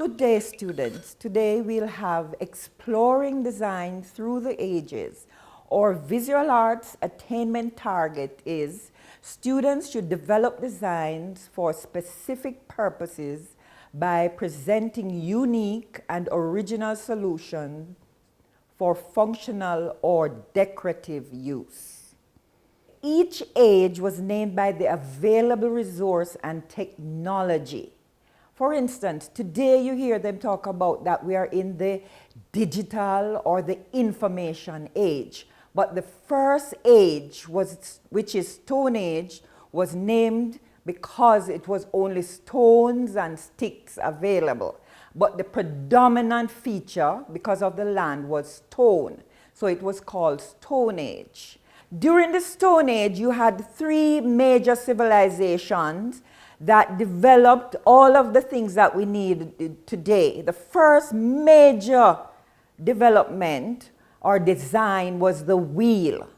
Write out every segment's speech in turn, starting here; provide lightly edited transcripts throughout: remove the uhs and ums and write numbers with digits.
Good day, students. Today we'll have Exploring Design Through the Ages. Our visual arts attainment target is students should develop designs for specific purposes by presenting unique and original solutions for functional or decorative use. Each age was named by the available resource and technology. For instance, today you hear them talk about that we are in the digital or the information age. But the first age, which is Stone Age, was named because it was only stones and sticks available. But the predominant feature, because of the land, was stone. So it was called Stone Age. During the Stone Age, you had three major civilizations that developed all of the things that we need today. The first major development or design was the wheel.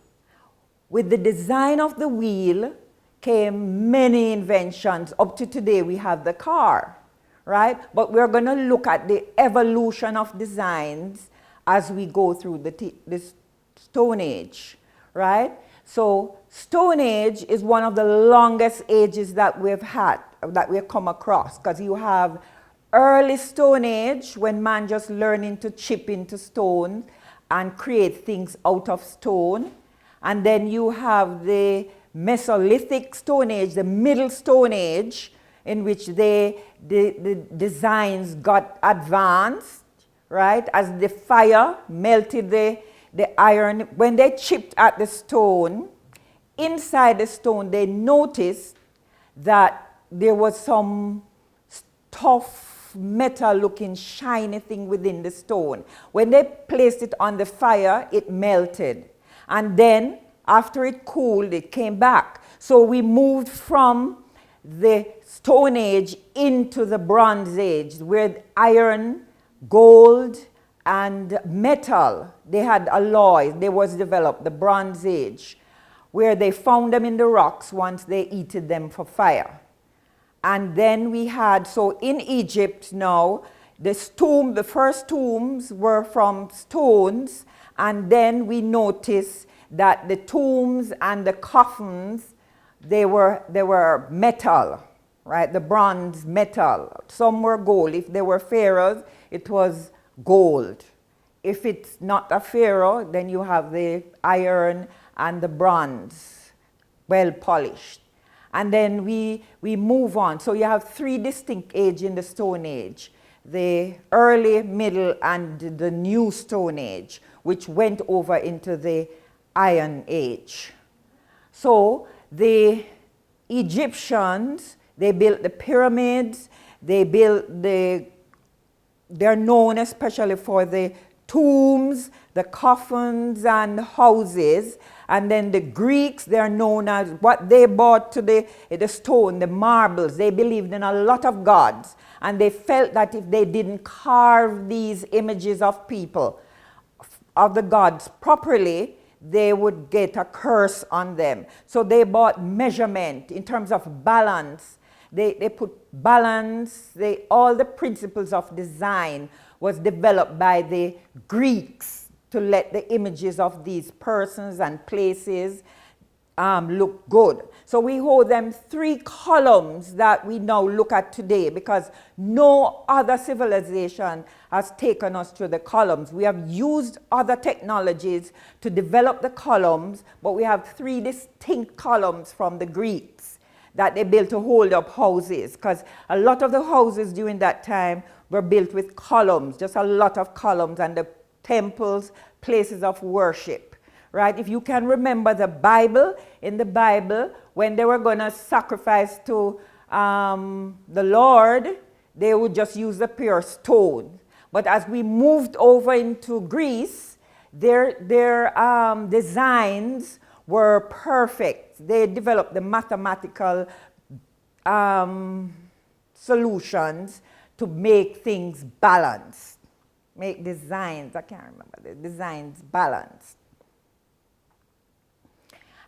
With the design of the wheel came many inventions. Up to today we have the car, right? But we're going to look at the evolution of designs as we go through the Stone Age, right? So Stone Age is one of the longest ages that we've come across, because you have early Stone Age when man just learning to chip into stone and create things out of stone. And then you have the Mesolithic Stone Age, the Middle Stone Age, in which the designs got advanced, right? As the fire melted the iron, when they chipped at the stone, inside the stone, they noticed that there was some tough metal looking shiny thing within the stone. When they placed it on the fire, it melted. And then after it cooled, it came back. So we moved from the Stone Age into the Bronze Age, where iron, gold, and metal, they had alloys. They was developed, the Bronze Age, where they found them in the rocks once they heated them for fire. And then we had, so in Egypt now, the first tombs were from stones, and then we noticed that the tombs and the coffins, they were metal, right? The bronze metal. Some were gold. If they were pharaohs, it was gold. If it's not a pharaoh, then you have the iron and the bronze, well polished. And then we move on. So you have three distinct ages in the Stone Age: the early, middle, and the new Stone Age, which went over into the Iron Age. So the Egyptians, they built the pyramids, they're known especially for the tombs, the coffins, and houses. And then the Greeks, they're known as what they brought to the stone, the marbles. They believed in a lot of gods. And they felt that if they didn't carve these images of people, of the gods properly, they would get a curse on them. So they brought measurement in terms of balance. They put balance, all the principles of design was developed by the Greeks to let the images of these persons and places look good. So we hold them three columns that we now look at today, because no other civilization has taken us to the columns. We have used other technologies to develop the columns, but we have three distinct columns from the Greeks that they built to hold up houses, because a lot of the houses during that time were built with columns, just a lot of columns, and the temples, places of worship, right? If you can remember the Bible, in the Bible, when they were going to sacrifice to the Lord, they would just use the pure stone. But as we moved over into Greece, their designs were perfect. They developed the mathematical solutions to make things balanced, make designs, I can't remember, the designs balanced.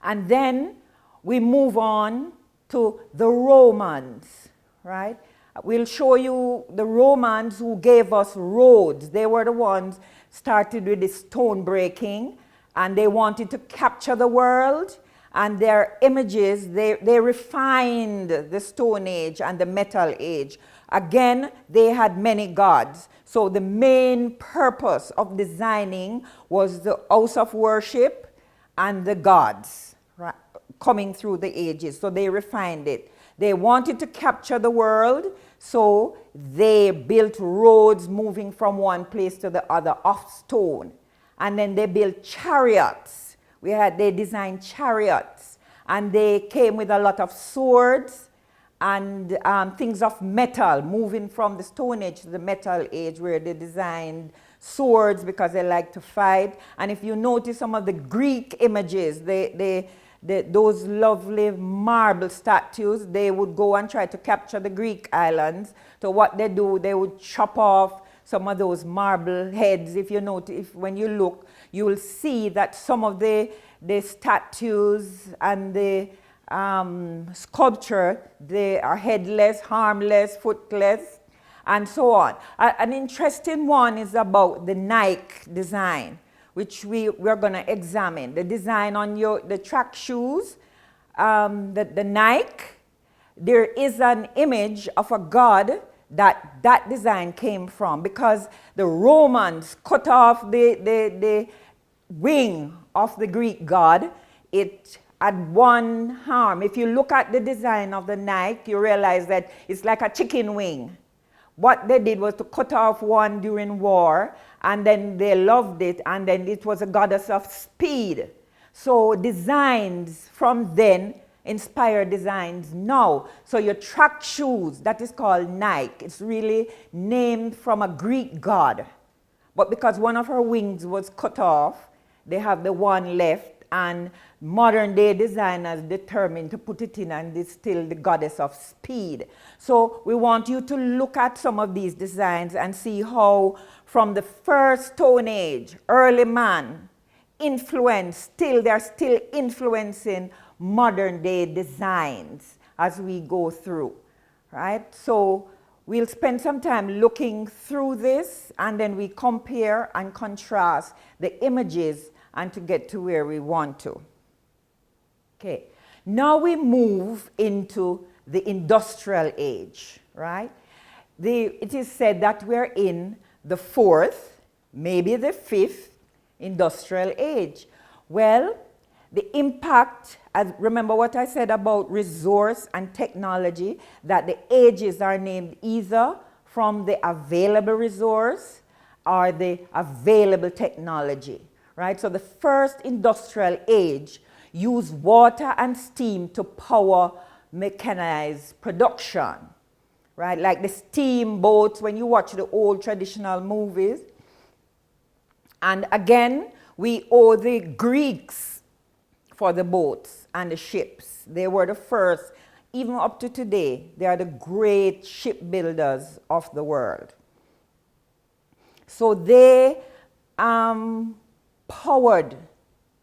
And then we move on to the Romans, right? We'll show you the Romans who gave us roads. They were the ones started with the stone breaking, and they wanted to capture the world. And their images, they refined the Stone Age and the Metal Age. Again, they had many gods. So the main purpose of designing was the house of worship and the gods, right, coming through the ages. So they refined it. They wanted to capture the world, so they built roads moving from one place to the other of stone. And then they built chariots. They designed chariots, and they came with a lot of swords and things of metal, moving from the Stone Age to the Metal Age, where they designed swords because they like to fight. And if you notice some of the Greek images, those lovely marble statues, they would go and try to capture the Greek islands. So what they do, they would chop off some of those marble heads. If you notice, when you look, you will see that some of the statues and the sculpture, they are headless, harmless, footless, and so on. An interesting one is about the Nike design, which we're going to examine. The design on the track shoes, the Nike, there is an image of a god that design came from, because the Romans cut off the wing of the Greek god. It had one arm. If you look at the design of the Nike, you realize that it's like a chicken wing. What they did was to cut off one during war, and then they loved it, and then it was a goddess of speed. So designs from then inspire designs now. So your track shoes, that is called Nike. It's really named from a Greek god. But because one of her wings was cut off, they have the one left, and modern day designers determined to put it in, and it's still the goddess of speed. So we want you to look at some of these designs and see how from the first Stone Age, early man, they're still influencing modern day designs as we go through, right? So we'll spend some time looking through this, and then we compare and contrast the images and to get to where we want to. Okay, now we move into the industrial age, right? It is said that we're in the fourth, maybe the fifth industrial age. Well, the impact, remember what I said about resource and technology, that the ages are named either from the available resource or the available technology, right? So the first industrial age used water and steam to power mechanized production, right? Like the steamboats when you watch the old traditional movies. And again, we owe the Greeks for the boats and the ships. They were the first, even up to today, they are the great shipbuilders of the world. So they powered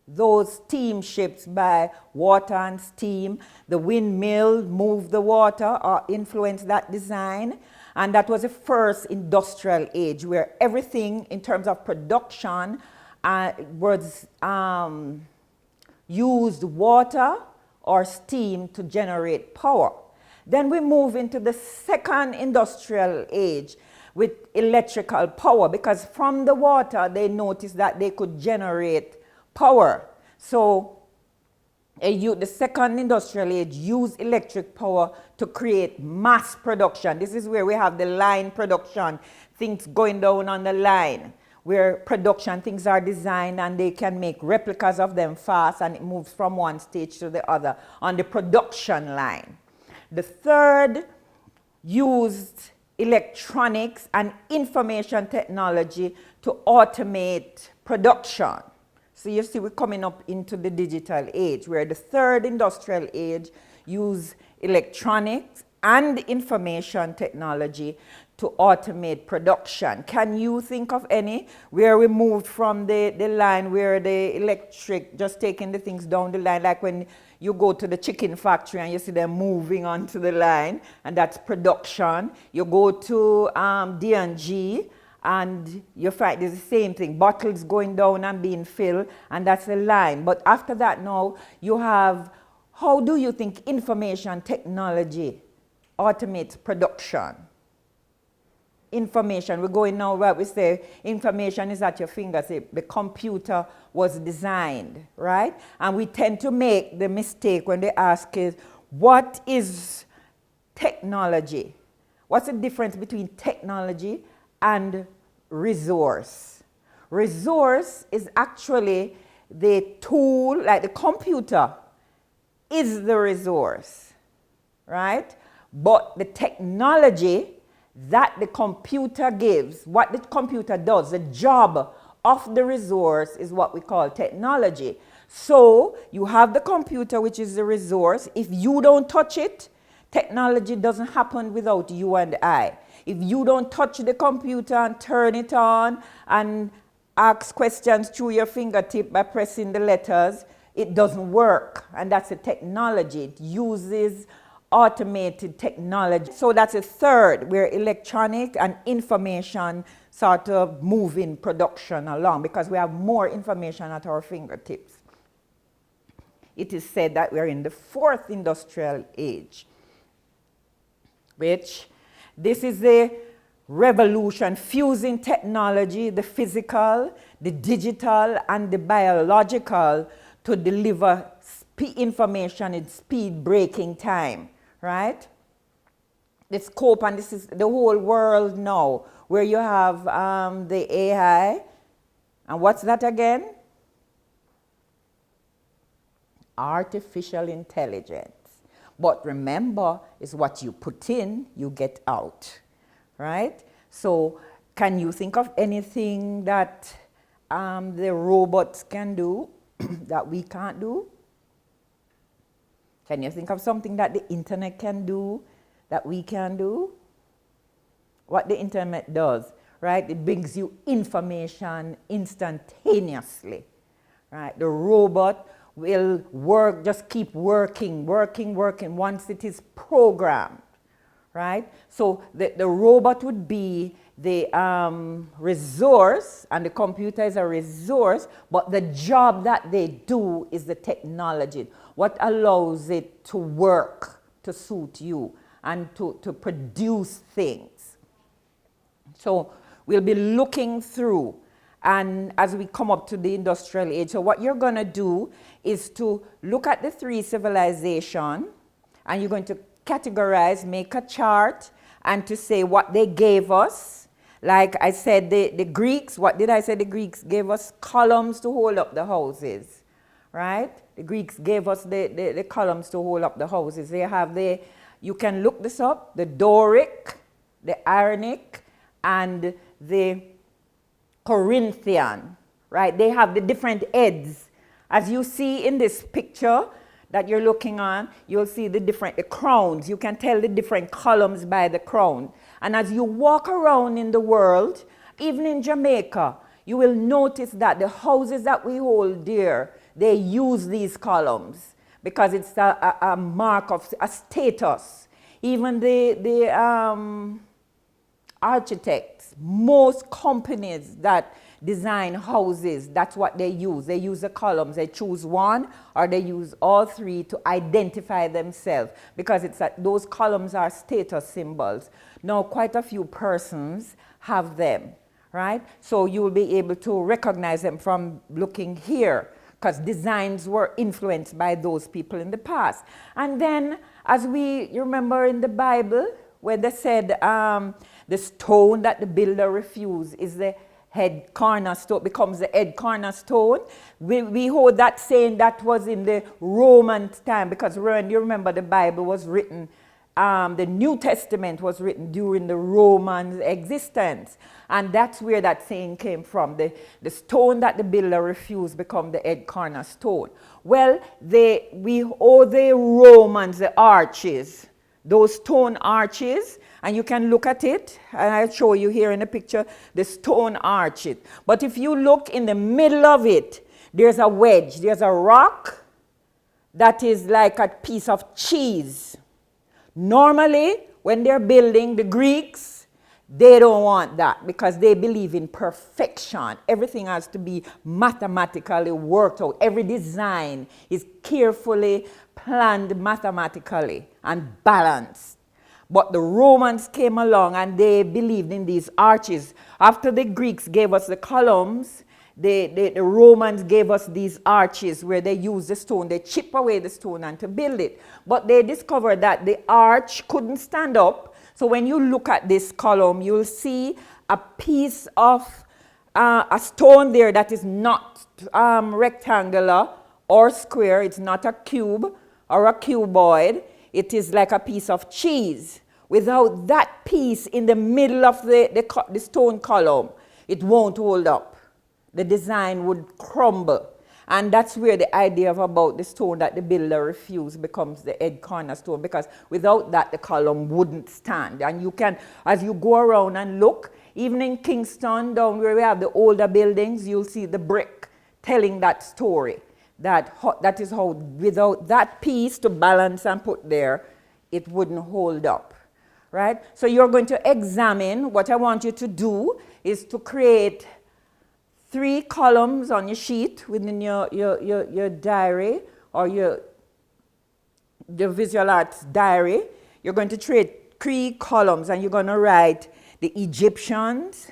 those steamships by water and steam. The windmill moved the water or influenced that design. And that was the first industrial age where everything in terms of production was used water or steam to generate power. Then we move into the second industrial age with electrical power, because from the water they noticed that they could generate power. So the second industrial age used electric power to create mass production. This is where we have the line production, things going down on the line, where production things are designed and they can make replicas of them fast, and it moves from one stage to the other on the production line. The third used electronics and information technology to automate production. So you see, we're coming up into the digital age, where the third industrial age used electronics and information technology to automate production. Can you think of any where we moved from the line where the electric just taking the things down the line, like when You go to the chicken factory and you see them moving onto the line, and that's production. You go to D&G and you find it's the same thing. Bottles going down and being filled, and that's the line. But after that now, you have, how do you think information technology automates production? Information, we're going now where we say information is at your fingertips. The computer was designed, right? And we tend to make the mistake when they ask is, what is technology? What's the difference between technology and resource? Resource is actually the tool, like the computer is the resource, right? But the technology that the computer gives, what the computer does, the job of the resource is what we call technology. So you have the computer, which is the resource. If you don't touch it, technology doesn't happen without you and I. If you don't touch the computer and turn it on and ask questions through your fingertip by pressing the letters, it doesn't work. And that's a technology. It uses automated technology. So that's a third, where electronic and information sort of moving production along, because we have more information at our fingertips. It is said that we're in the fourth industrial age, which this is a revolution fusing technology, the physical, the digital, and the biological to deliver information in speed-breaking time. Right? The scope, and this is the whole world now, where you have the AI, and what's that again? Artificial intelligence. But remember, it's what you put in, you get out, right? So can you think of anything that the robots can do that we can't do? Can you think of something that the internet can do that we can do? What the internet does, right? It brings you information instantaneously, right? The robot will work, just keep working once it is programmed, right? So the robot would be the resource, and the computer is a resource, but the job that they do is the technology. What allows it to work to suit you and to produce things. So we'll be looking through, and as we come up to the industrial age, so what you're going to do is to look at the three civilizations, and you're going to categorize, make a chart, and to say what they gave us. Like I said, the Greeks, what did I say? The Greeks gave us columns to hold up the houses, right? The Greeks gave us the columns to hold up the houses. They have you can look this up, the Doric, the Ironic, and the Corinthian, right? They have the different heads. As you see in this picture that you're looking on, you'll see the crowns. You can tell the different columns by the crown. And as you walk around in the world, even in Jamaica, you will notice that the houses that we hold dear, they use these columns because it's a mark of a status. Even the architects, most companies that design houses, that's what they use. They use the columns. They choose one or they use all three to identify themselves, because those columns are status symbols. Now, quite a few persons have them, right? So you will be able to recognize them from looking here, because designs were influenced by those people in the past. And then, you remember in the Bible, where they said the stone that the builder refused is the head cornerstone, becomes the head cornerstone. We hold that saying that was in the Roman time, because you remember the Bible was written, the New Testament was written during the Roman existence. And that's where that saying came from. The stone that the builder refused become the head cornerstone. Well, we owe the Romans the arches, those stone arches, and you can look at it, and I'll show you here in the picture, the stone arches. But if you look in the middle of it, there's a wedge, there's a rock, that is like a piece of cheese. Normally, when they're building, the Greeks, they don't want that because they believe in perfection. Everything has to be mathematically worked out. Every design is carefully planned mathematically and balanced. But the Romans came along and they believed in these arches. After the Greeks gave us the columns, the Romans gave us these arches where they used the stone. They chip away the stone and to build it. But they discovered that the arch couldn't stand up. So when you look at this column, you'll see a piece of a stone there that is not rectangular or square. It's not a cube or a cuboid. It is like a piece of cheese. Without that piece in the middle of the stone column, it won't hold up. The design would crumble. And that's where the idea of about the stone that the builder refused becomes the head cornerstone, because without that, the column wouldn't stand. And you can, as you go around and look, even in Kingston, down where we have the older buildings, you'll see the brick telling that story. That is how, without that piece to balance and put there, it wouldn't hold up, right? So you're going to examine. What I want you to do is to create 3 columns on your sheet within your diary or your visual arts diary. You're going to create 3 columns and you're going to write the Egyptians,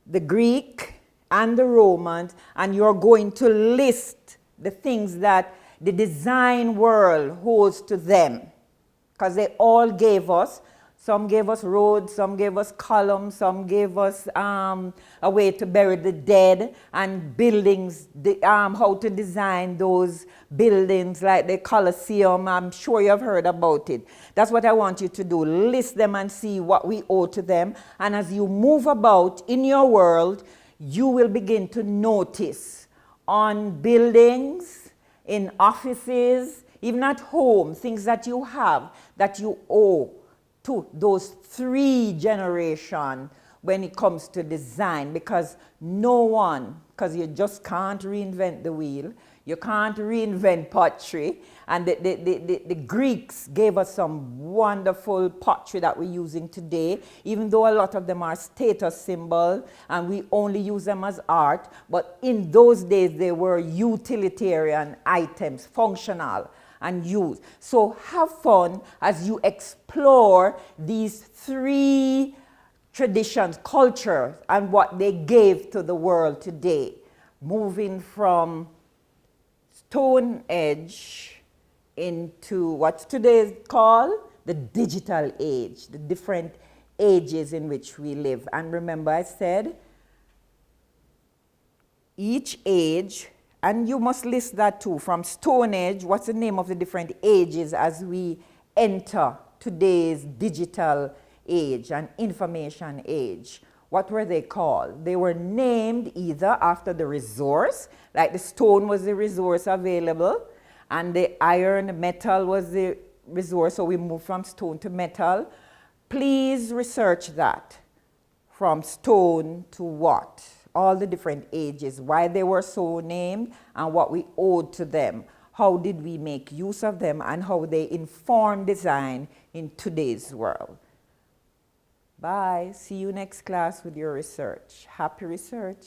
the Greek, and the Romans, and you're going to list the things that the design world holds to them, because they all gave us, some gave us roads, some gave us columns, some gave us a way to bury the dead, and buildings, how to design those buildings like the Colosseum. I'm sure you've heard about it. That's what I want you to do. List them and see what we owe to them. And as you move about in your world, you will begin to notice on buildings, in offices, even at home, things that you have that you owe to those 3 generations when it comes to design, because no one, because you just can't reinvent the wheel, you can't reinvent pottery, and the Greeks gave us some wonderful pottery that we're using today, even though a lot of them are status symbols and we only use them as art, but in those days they were utilitarian items, functional and used. So have fun as you explore these 3 traditions, cultures, and what they gave to the world today, moving from Stone Age into what's today called the digital age, the different ages in which we live. And remember, I said each age, and you must list that too, from Stone Age, what's the name of the different ages as we enter today's digital age and information age. What were they called? They were named either after the resource, like the stone was the resource available, and the iron, metal was the resource, so we moved from stone to metal. Please research that. From stone to what? All the different ages, why they were so named, and what we owed to them. How did we make use of them, and how they inform design in today's world. Bye. See you next class with your research. Happy research.